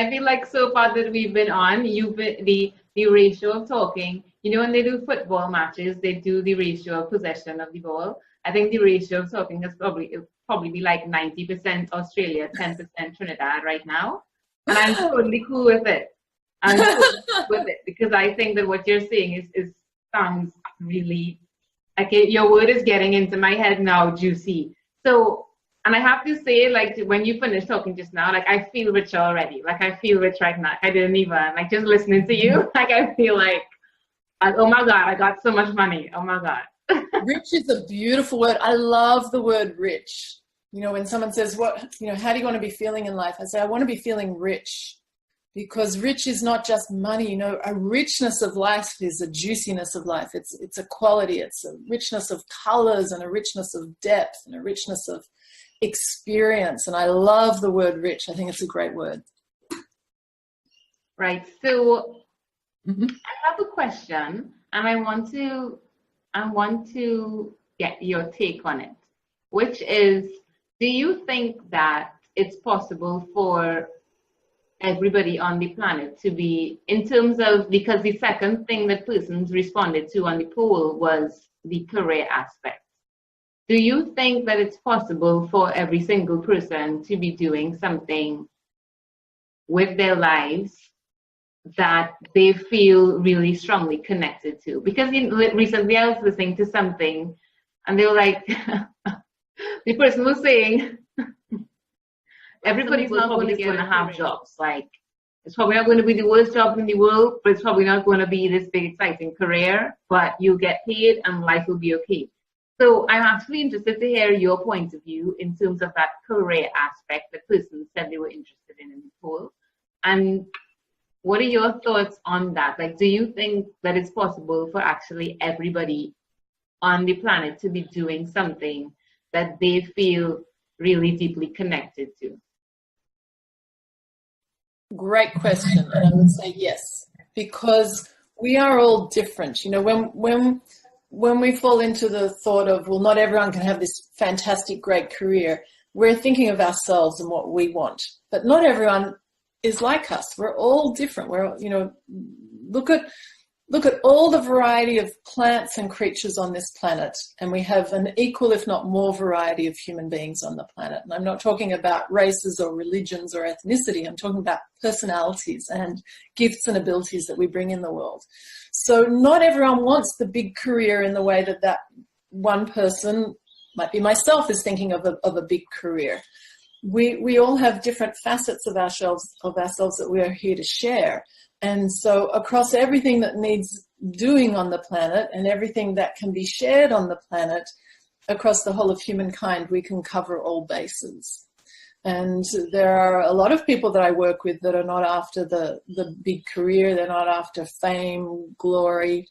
feel like so far that we've been on, the ratio of talking. You know, when they do football matches, they do the ratio of possession of the ball. I think the ratio of talking is probably be like 90% Australia, 10% Trinidad right now. And I'm totally cool with it. I'm totally cool with it because I think that what you're saying is sounds really like your word is getting into my head now, juicy. So, and I have to say, like, when you finish talking just now, like, I feel rich already. Like, I feel rich right now. I didn't even, like, just listening to you, like, I feel like, oh my God, I got so much money. Oh my God. Rich is a beautiful word. I love the word rich. You know, when someone says, how do you want to be feeling in life? I say, I want to be feeling rich, because rich is not just money. You know, a richness of life is a juiciness of life. It's a quality. It's a richness of colors and a richness of depth and a richness of experience. And I love the word rich. I think it's a great word. Right. So I have a question, and I want to get your take on it, which is, do you think that it's possible for everybody on the planet to be, in terms of, because the second thing that persons responded to on the poll was the career aspect. Do you think that it's possible for every single person to be doing something with their lives that they feel really strongly connected to? Because recently I was listening to something and they were like, the person was saying, everybody's not going to have jobs. Like, it's probably not going to be the worst job in the world, but it's probably not going to be this big, exciting career, but you get paid and life will be okay. So I'm actually interested to hear your point of view in terms of that career aspect that person said they were interested in the poll. And what are your thoughts on that? Like, do you think that it's possible for actually everybody on the planet to be doing something that they feel really deeply connected to? Great question. And I would say yes, because we are all different. You know, when we fall into the thought of, well, not everyone can have this fantastic, great career, we're thinking of ourselves and what we want. But not everyone is like us. We're all different. We're, you know, look at all the variety of plants and creatures on this planet, and we have an equal, if not more, variety of human beings on the planet. And I'm not talking about races or religions or ethnicity. I'm talking about personalities and gifts and abilities that we bring in the world. So not everyone wants the big career in the way that one person, might be myself, is thinking of a big career. We all have different facets of ourselves that we are here to share. And so across everything that needs doing on the planet and everything that can be shared on the planet, across the whole of humankind, we can cover all bases. And there are a lot of people that I work with that are not after the big career. They're not after fame, glory.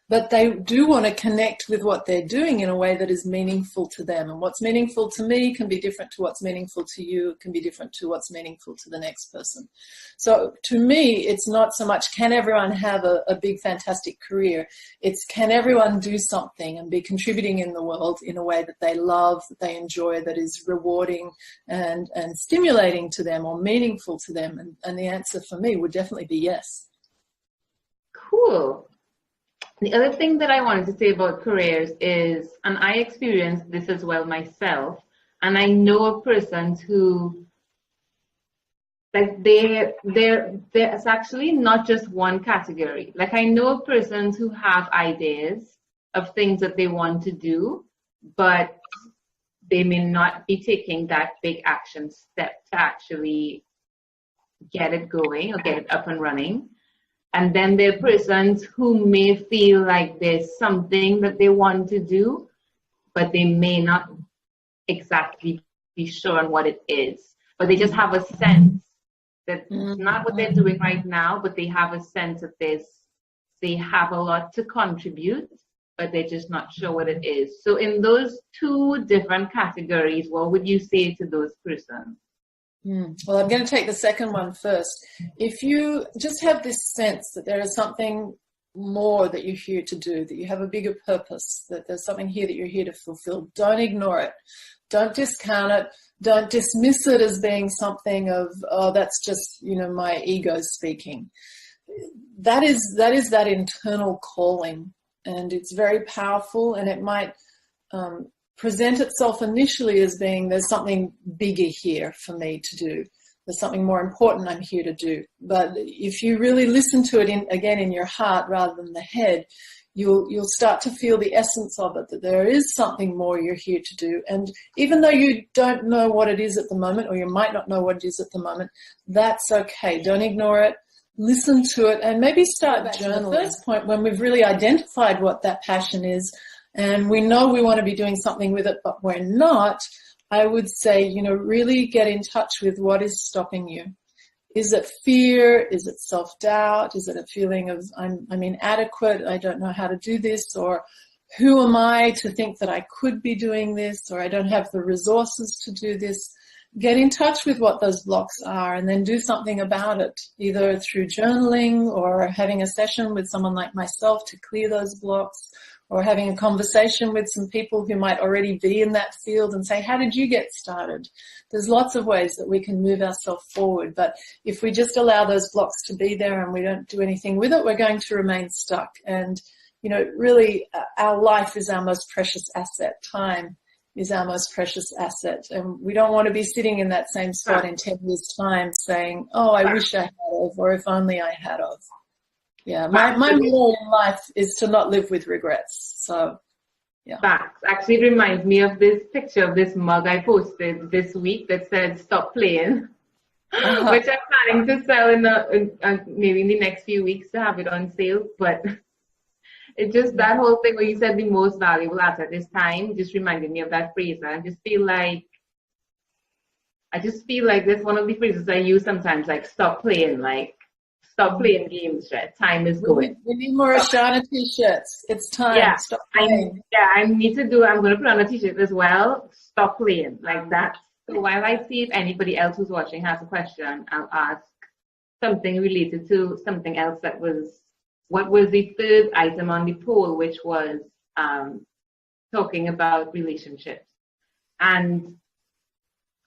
But they do want to connect with what they're doing in a way that is meaningful to them. And what's meaningful to me can be different to what's meaningful to you. It can be different to what's meaningful to the next person. So to me, it's not so much can everyone have a big, fantastic career. It's can everyone do something and be contributing in the world in a way that they love, that they enjoy, that is rewarding and stimulating to them or meaningful to them. And the answer for me would definitely be yes. Cool. The other thing that I wanted to say about careers is, and I experienced this as well myself, and I know of persons who, like, there's actually not just one category. Like, I know of persons who have ideas of things that they want to do, but they may not be taking that big action step to actually get it going or get it up and running. And then there are persons who may feel like there's something that they want to do, but they may not exactly be sure on what it is. But they just have a sense that it's not what they're doing right now, but they have a sense that they have a lot to contribute, but they're just not sure what it is. So in those two different categories, what would you say to those persons? Well, I'm going to take the second one first. If you just have this sense that there is something more that you're here to do, that you have a bigger purpose, that there's something here that you're here to fulfill, don't ignore it. Don't discount it. Don't dismiss it as being something of, oh, that's just, my ego speaking. That is that internal calling, and it's very powerful, and it might present itself initially as being, there's something bigger here for me to do. There's something more important I'm here to do. But if you really listen to it again in your heart rather than the head, you'll start to feel the essence of it, that there is something more you're here to do. And even though you don't know what it is at the moment, or you might not know what it is at the moment, that's okay. Don't ignore it. Listen to it, and maybe start journaling. The first point, when we've really identified what that passion is, and we know we want to be doing something with it, but we're not, I would say, really get in touch with what is stopping you. Is it fear? Is it self-doubt? Is it a feeling of I'm inadequate, I don't know how to do this, or who am I to think that I could be doing this, or I don't have the resources to do this? Get in touch with what those blocks are, and then do something about it, either through journaling or having a session with someone like myself to clear those blocks, or having a conversation with some people who might already be in that field and say, how did you get started? There's lots of ways that we can move ourselves forward, but if we just allow those blocks to be there and we don't do anything with it, we're going to remain stuck. And, really our life is our most precious asset. Time is our most precious asset. And we don't want to be sitting in that same spot in 10 years' time saying, oh, I wish I had of, or if only I had of. Yeah, my motto in life is to not live with regrets. So, yeah. Facts. Actually reminds me of this picture of this mug I posted this week that said, stop playing, which I'm planning to sell maybe in the next few weeks to have it on sale. But it's just that whole thing where you said the most valuable asset is time just reminded me of that phrase. And I just feel like that's one of the phrases I use sometimes, like stop playing, stop playing games, right? Time is going. We need more Ashanna t-shirts. It's time. Yeah, stop playing. I'm going to put on a t-shirt as well. Stop playing, like that. So while I see if anybody else who's watching has a question, I'll ask something related to something else what was the third item on the poll, which was talking about relationships. And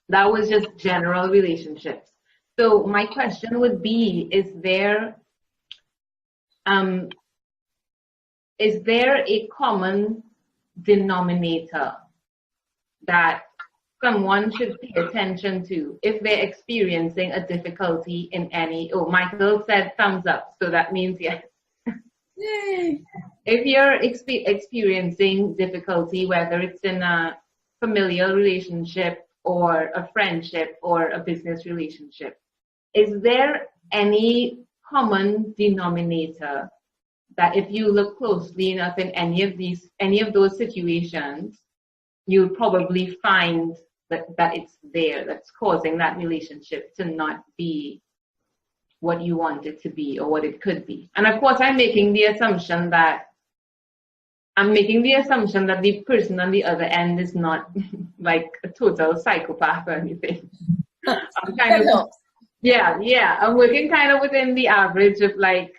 that was just general relationships. So my question would be, is there a common denominator that someone should pay attention to if they're experiencing a difficulty in any? Oh, Michael said thumbs up, so that means yes. Yay. If you're experiencing difficulty, whether it's in a familial relationship or a friendship or a business relationship, is there any common denominator that if you look closely enough in any of those situations, you'll probably find that it's there, that's causing that relationship to not be what you want it to be or what it could be? And of course, I'm making the assumption that the person on the other end is not like a total psychopath or anything. I'm kind of, I'm working kind of within the average of like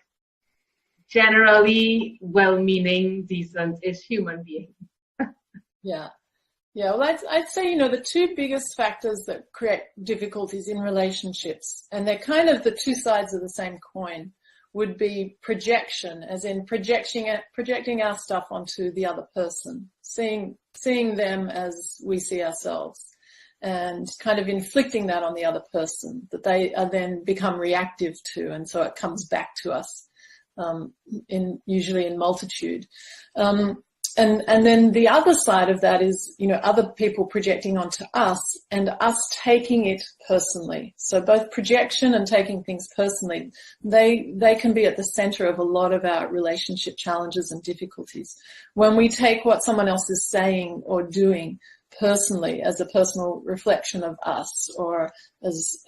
generally well-meaning, decent-ish human beings. Yeah, well, I'd say, the two biggest factors that create difficulties in relationships, and they're kind of the two sides of the same coin, would be projection, as in projecting our stuff onto the other person, seeing them as we see ourselves, and kind of inflicting that on the other person that they are then become reactive to, and so it comes back to us, usually in multitude. And then the other side of that is, other people projecting onto us and us taking it personally. So both projection and taking things personally, they can be at the center of a lot of our relationship challenges and difficulties. When we take what someone else is saying or doing personally as a personal reflection of us, or as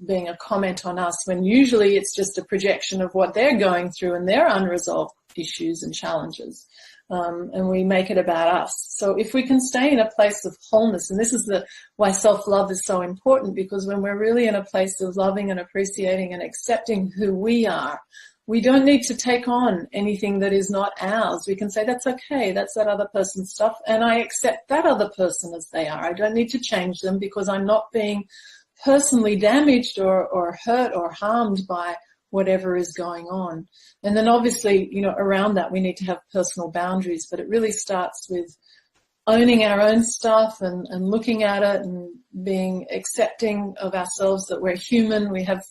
being a comment on us, when usually it's just a projection of what they're going through and their unresolved issues and challenges. And we make it about us. So if we can stay in a place of wholeness, and this is why self-love is so important, because when we're really in a place of loving and appreciating and accepting who we are, we don't need to take on anything that is not ours. We can say, that's okay, that's that other person's stuff, and I accept that other person as they are. I don't need to change them because I'm not being personally damaged or hurt or harmed by whatever is going on. And then obviously, around that we need to have personal boundaries, but it really starts with owning our own stuff and looking at it and being accepting of ourselves, that we're human, we have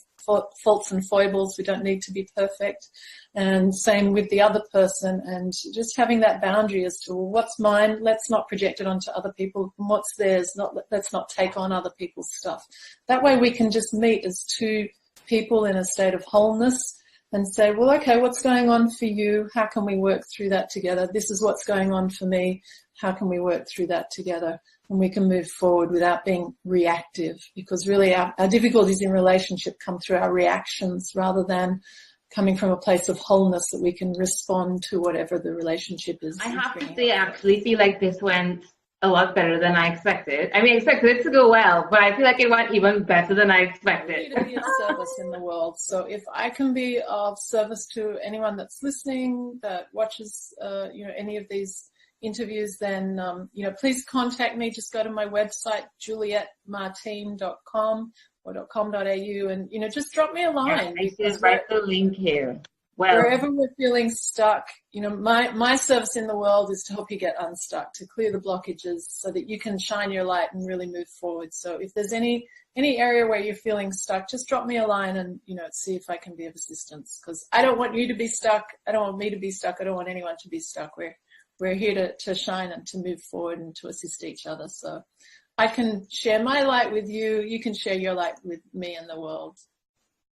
faults and foibles, we don't need to be perfect. And same with the other person, and just having that boundary as to, well, what's mine, let's not project it onto other people, and what's theirs, let's not take on other people's stuff. That way we can just meet as two people in a state of wholeness and say, well, okay, what's going on for you? How can we work through that together? This is what's going on for me. How can we work through that together? And we can move forward without being reactive, because really our difficulties in relationship come through our reactions rather than coming from a place of wholeness that we can respond to whatever the relationship is. I have to say, I actually feel like this went a lot better than I expected. I mean, I expected it to go well, but I feel like it went even better than I expected. I need to be of service in the world. So if I can be of service to anyone that's listening, that watches, any of these interviews, then, please contact me. Just go to my website, julietmartine.com or .com.au, and, just drop me a line. Yeah, I just write the link here. Well, wherever we're feeling stuck, my service in the world is to help you get unstuck, to clear the blockages so that you can shine your light and really move forward. So if there's any area where you're feeling stuck, just drop me a line and, see if I can be of assistance, because I don't want you to be stuck. I don't want me to be stuck. I don't want anyone to be stuck. We're here to shine and to move forward and to assist each other. So I can share my light with you. You can share your light with me and the world.